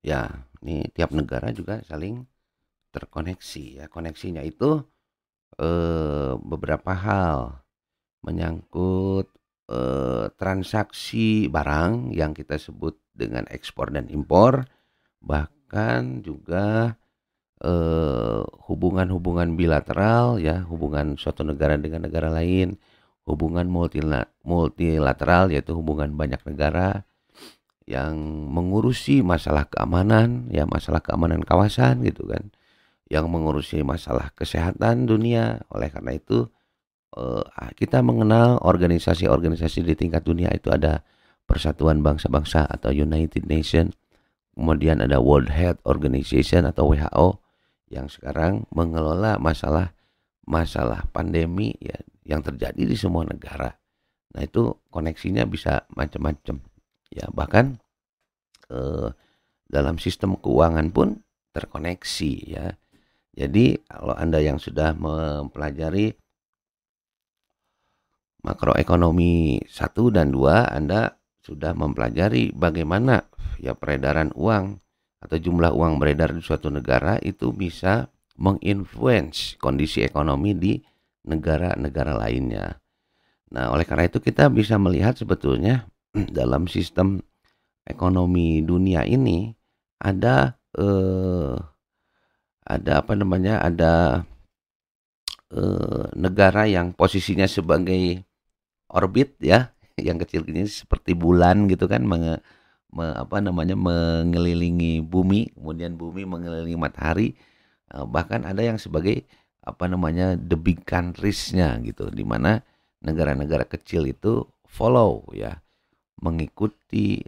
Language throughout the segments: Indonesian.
Ya, ini tiap negara juga saling terkoneksi ya. Koneksinya itu beberapa hal menyangkut transaksi barang yang kita sebut dengan ekspor dan impor, bahkan juga hubungan-hubungan bilateral ya, hubungan suatu negara dengan negara lain, hubungan multilateral yaitu hubungan banyak negara yang mengurusi masalah keamanan ya, masalah keamanan kawasan gitu kan, yang mengurusi masalah kesehatan dunia. Oleh karena itu kita mengenal organisasi-organisasi di tingkat dunia itu ada Persatuan Bangsa-Bangsa atau United Nations, kemudian ada World Health Organization atau WHO yang sekarang mengelola masalah pandemi ya yang terjadi di semua negara. Nah, itu koneksinya bisa macam-macam. Ya, bahkan eh, dalam sistem keuangan pun terkoneksi ya. Jadi kalau Anda yang sudah mempelajari makroekonomi 1 dan 2, Anda sudah mempelajari bagaimana ya peredaran uang atau jumlah uang beredar di suatu negara itu bisa menginfluence kondisi ekonomi di negara-negara lainnya. Nah, oleh karena itu kita bisa melihat sebetulnya dalam sistem ekonomi dunia ini ada ada negara yang posisinya sebagai orbit ya, yang kecil ini seperti bulan gitu kan, mengelilingi bumi, kemudian bumi mengelilingi matahari, bahkan ada yang sebagai the big countries-nya gitu, di mana negara-negara kecil itu follow ya, mengikuti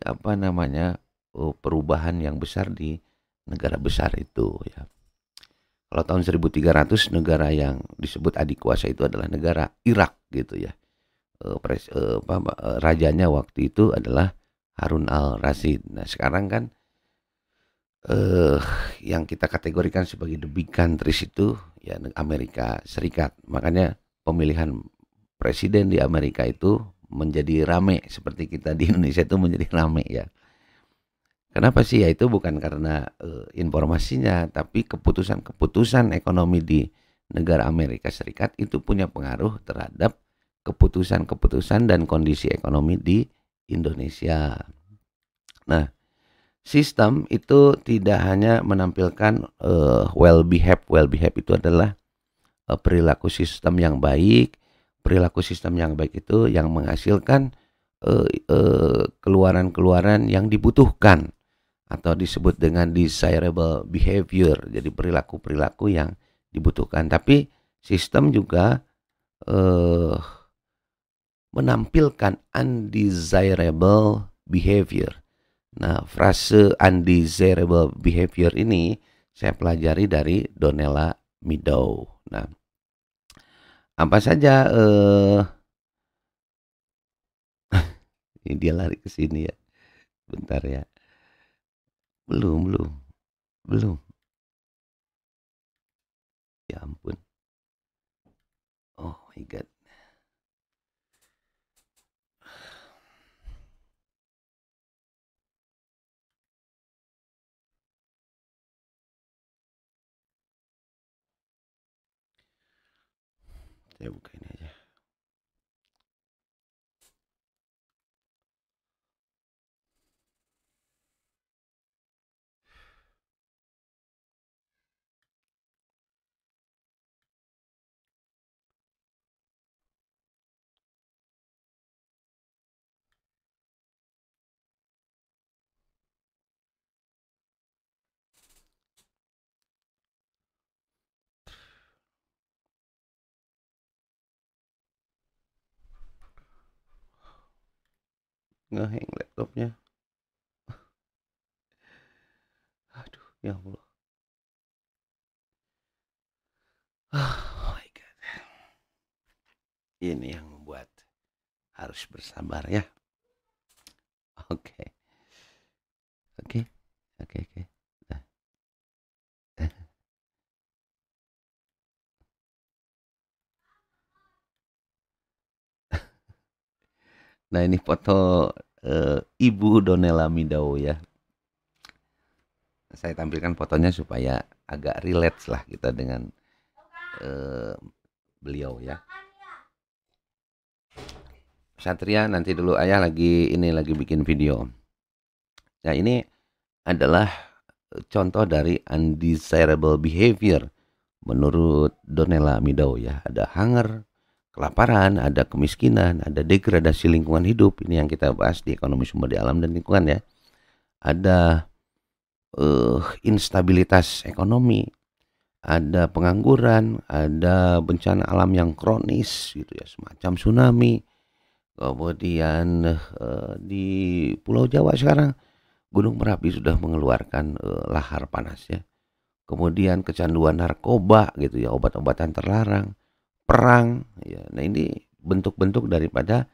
perubahan yang besar di negara besar itu ya. Kalau tahun 1300 negara yang disebut adik kuasa itu adalah negara Irak gitu ya. Rajanya waktu itu adalah Harun al-Rasyid. Nah, sekarang kan eh yang kita kategorikan sebagai the big countries itu ya Amerika Serikat. Makanya pemilihan presiden di Amerika itu menjadi rame seperti kita di Indonesia itu menjadi rame ya. Kenapa sih? Ya itu bukan karena informasinya, tapi keputusan-keputusan ekonomi di negara Amerika Serikat itu punya pengaruh terhadap keputusan-keputusan dan kondisi ekonomi di Indonesia. Nah, sistem itu tidak hanya menampilkan well behave itu adalah perilaku sistem yang baik. Perilaku sistem yang baik itu yang menghasilkan keluaran-keluaran yang dibutuhkan atau disebut dengan desirable behavior. Jadi perilaku-perilaku yang dibutuhkan. Tapi sistem juga eh, menampilkan undesirable behavior. Nah, frase undesirable behavior ini saya pelajari dari Donella Meadow. Nah, apa saja ini dia lari ke sini ya. Bentar ya. Belum, belum, belum. Ya ampun. Oh my god. Saya buka ini aja. Ngeheng laptopnya. Aduh, ya Allah. Oh my god. Ini yang membuat harus bersabar ya. Oke. Oke. Oke, oke. Nah, nah, ini foto Ibu Donella Midau ya. saya tampilkan fotonya supaya agak relate lah kita dengan eh, beliau ya. Satria, nanti dulu ayah lagi bikin video. Nah, ini adalah contoh dari undesirable behavior menurut Donella Meadow ya. Ada hunger, kelaparan, ada kemiskinan, ada degradasi lingkungan hidup. Ini yang kita bahas di ekonomi sumber daya alam dan lingkungan ya. Ada instabilitas ekonomi, ada pengangguran, ada bencana alam yang kronis gitu ya, semacam tsunami. Kemudian di Pulau Jawa sekarang Gunung Merapi sudah mengeluarkan lahar panas ya. Kemudian kecanduan narkoba gitu ya, obat-obatan terlarang, perang ya. Nah, ini bentuk-bentuk daripada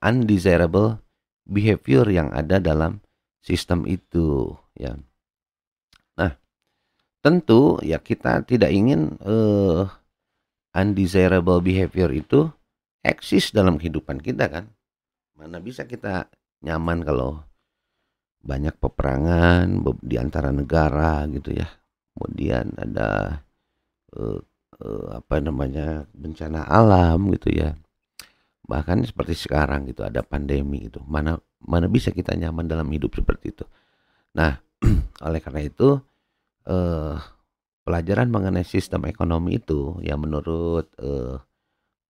undesirable behavior yang ada dalam sistem itu ya. Nah, tentu ya kita tidak ingin undesirable behavior itu eksis dalam kehidupan kita kan. Mana bisa kita nyaman kalau banyak peperangan di antara negara gitu ya. Kemudian ada bencana alam gitu ya. Bahkan seperti sekarang gitu ada pandemi gitu. Mana bisa kita nyaman dalam hidup seperti itu. Nah, oleh karena itu pelajaran mengenai sistem ekonomi itu ya menurut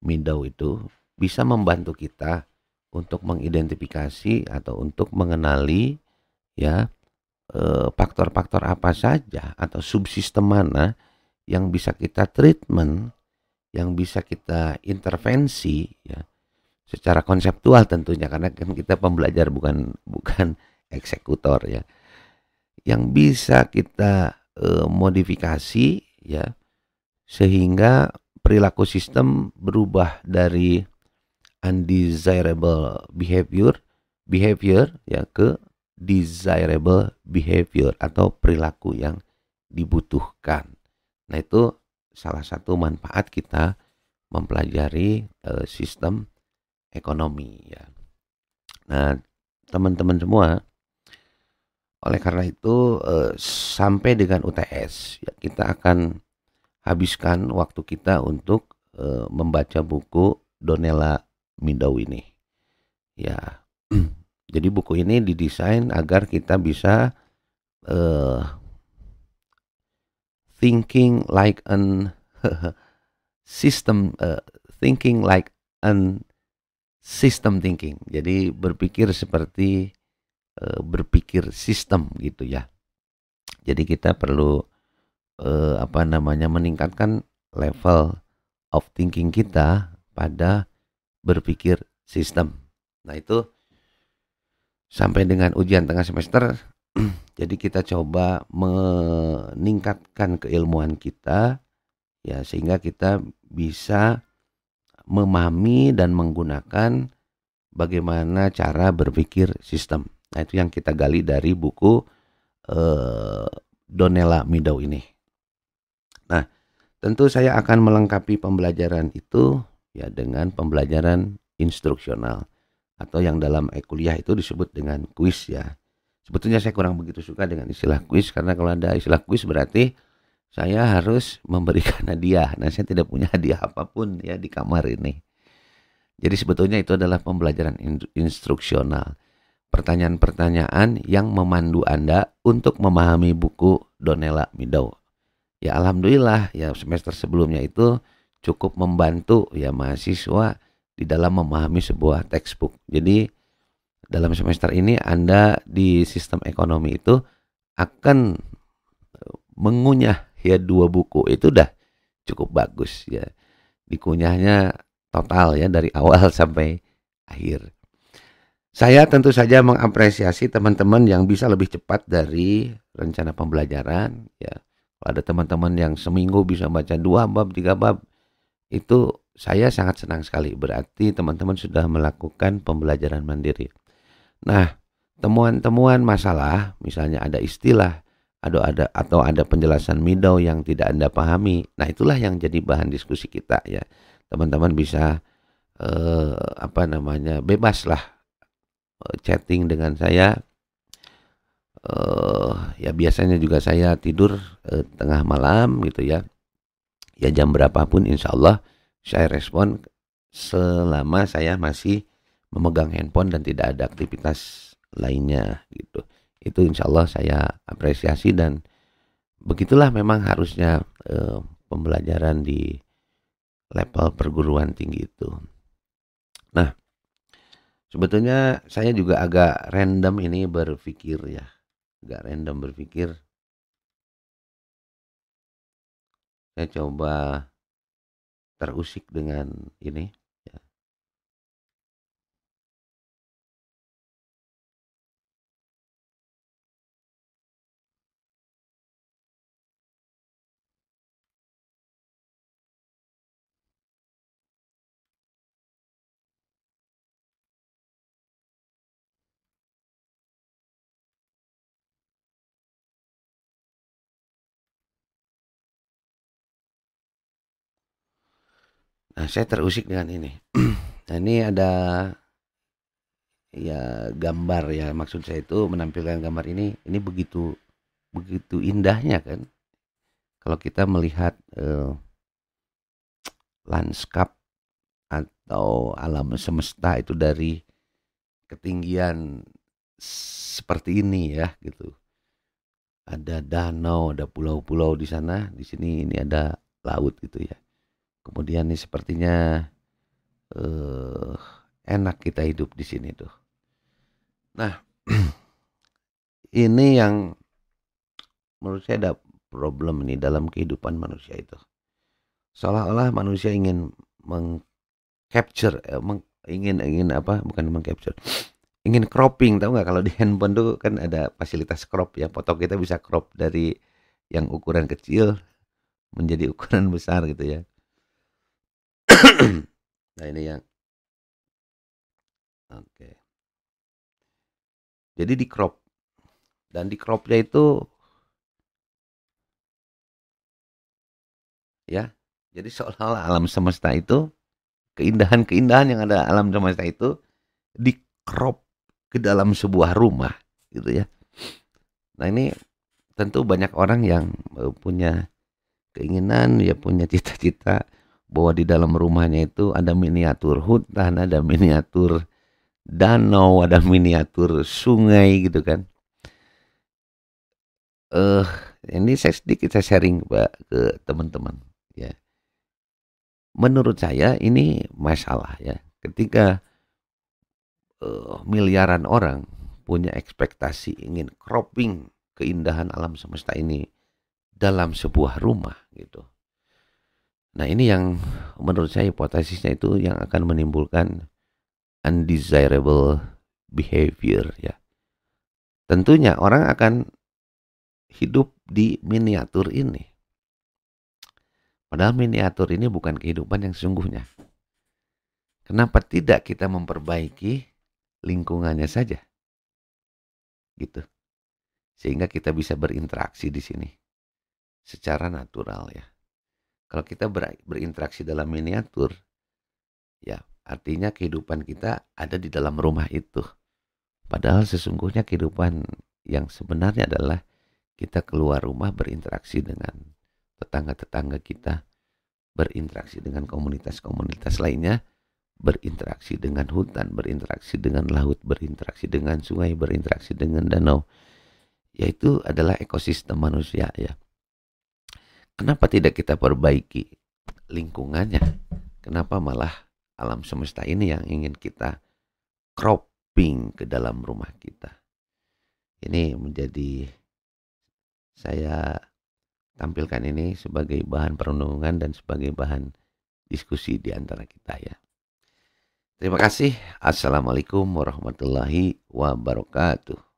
Meadow itu bisa membantu kita untuk mengidentifikasi atau untuk mengenali ya faktor-faktor apa saja atau subsistem mana yang bisa kita treatment, yang bisa kita intervensi ya secara konseptual tentunya, karena kan kita pembelajar bukan eksekutor ya, yang bisa kita modifikasi ya sehingga perilaku sistem berubah dari undesirable behavior ya ke desirable behavior atau perilaku yang dibutuhkan. Nah, itu salah satu manfaat kita mempelajari sistem ekonomi ya. Nah, teman-teman semua, oleh karena itu sampai dengan UTS ya, kita akan habiskan waktu kita untuk membaca buku Donella Meadow ini. Ya, jadi buku ini didesain agar kita bisa thinking like an system thinking like an system thinking. Jadi berpikir seperti berpikir sistem gitu ya. Jadi kita perlu meningkatkan level of thinking kita pada berpikir sistem. Nah, itu sampai dengan ujian tengah semester jadi kita coba meningkatkan keilmuan kita ya sehingga kita bisa memahami dan menggunakan bagaimana cara berpikir sistem. Nah, itu yang kita gali dari buku Donella Meadow ini. Nah, tentu saya akan melengkapi pembelajaran itu ya dengan pembelajaran instruksional atau yang dalam kuliah itu disebut dengan kuis ya. Sebetulnya saya kurang begitu suka dengan istilah kuis karena kalau ada istilah kuis berarti saya harus memberikan hadiah. Nah, saya tidak punya hadiah apapun ya di kamar ini. Jadi sebetulnya itu adalah pembelajaran instruksional. Pertanyaan-pertanyaan yang memandu Anda untuk memahami buku Donella Meadow. Ya alhamdulillah ya semester sebelumnya itu cukup membantu ya mahasiswa di dalam memahami sebuah textbook. Jadi dalam semester ini Anda di sistem ekonomi itu akan mengunyah ya 2 buku. Itu udah cukup bagus ya. Dikunyahnya total ya dari awal sampai akhir. Saya tentu saja mengapresiasi teman-teman yang bisa lebih cepat dari rencana pembelajaran ya. Kalau ada teman-teman yang seminggu bisa baca 2 bab, 3 bab, itu saya sangat senang sekali. Berarti teman-teman sudah melakukan pembelajaran mandiri. Nah, temuan-temuan masalah, misalnya ada istilah, atau ada penjelasan Meadow yang tidak Anda pahami. Nah, itulah yang jadi bahan diskusi kita ya. Teman-teman bisa bebas lah chatting dengan saya Ya biasanya juga saya tidur tengah malam gitu ya. Ya jam berapapun insya Allah saya respon selama saya masih memegang handphone dan tidak ada aktivitas lainnya gitu. Itu insya Allah saya apresiasi dan begitulah memang harusnya pembelajaran di level perguruan tinggi itu. Nah, sebetulnya saya juga agak random ini berpikir ya. Agak random berpikir. Saya coba terusik dengan ini. Ya. Nah, saya terusik dengan ini. Nah, ini ada ya gambar ya. Maksud saya itu menampilkan gambar ini begitu begitu indahnya kan. Kalau kita melihat lanskap atau alam semesta itu dari ketinggian seperti ini ya gitu. Ada danau, ada pulau-pulau di sana, di sini ini ada laut gitu ya. Kemudian ini sepertinya eh, enak kita hidup di sini tuh. Nah, ini yang menurut saya ada problem ini dalam kehidupan manusia itu. Seolah-olah manusia ingin mengcapture, ingin apa? Bukan mengcapture, ingin cropping. Tahu nggak kalau di handphone tuh kan ada fasilitas crop ya, foto kita bisa crop dari yang ukuran kecil menjadi ukuran besar gitu ya. Nah ini yang oke. Jadi di crop dan di cropnya itu ya. Jadi seolah-olah alam semesta itu keindahan-keindahan yang ada alam semesta itu di crop ke dalam sebuah rumah gitu ya. Nah ini tentu banyak orang yang punya keinginan, ya punya cita-cita bahwa di dalam rumahnya itu ada miniatur hutan, ada miniatur danau, ada miniatur sungai gitu kan. Eh ini saya sedikit saya sharing Pak ke teman-teman ya. Menurut saya ini masalah ya. Ketika miliaran orang punya ekspektasi ingin cropping keindahan alam semesta ini dalam sebuah rumah gitu. Nah ini yang menurut saya hipotesisnya itu yang akan menimbulkan undesirable behavior ya. Tentunya orang akan hidup di miniatur ini. Padahal miniatur ini bukan kehidupan yang sesungguhnya. Kenapa tidak kita memperbaiki lingkungannya saja? Gitu. Sehingga kita bisa berinteraksi di sini secara natural ya. Kalau kita berinteraksi dalam miniatur, ya artinya kehidupan kita ada di dalam rumah itu. Padahal sesungguhnya kehidupan yang sebenarnya adalah kita keluar rumah berinteraksi dengan tetangga-tetangga kita, berinteraksi dengan komunitas-komunitas lainnya, berinteraksi dengan hutan, berinteraksi dengan laut, berinteraksi dengan sungai, berinteraksi dengan danau. Yaitu adalah ekosistem manusia ya. Kenapa tidak kita perbaiki lingkungannya? Kenapa malah alam semesta ini yang ingin kita cropping ke dalam rumah kita? Ini menjadi saya tampilkan ini sebagai bahan perenungan dan sebagai bahan diskusi di antara kita ya. Terima kasih. Assalamualaikum warahmatullahi wabarakatuh.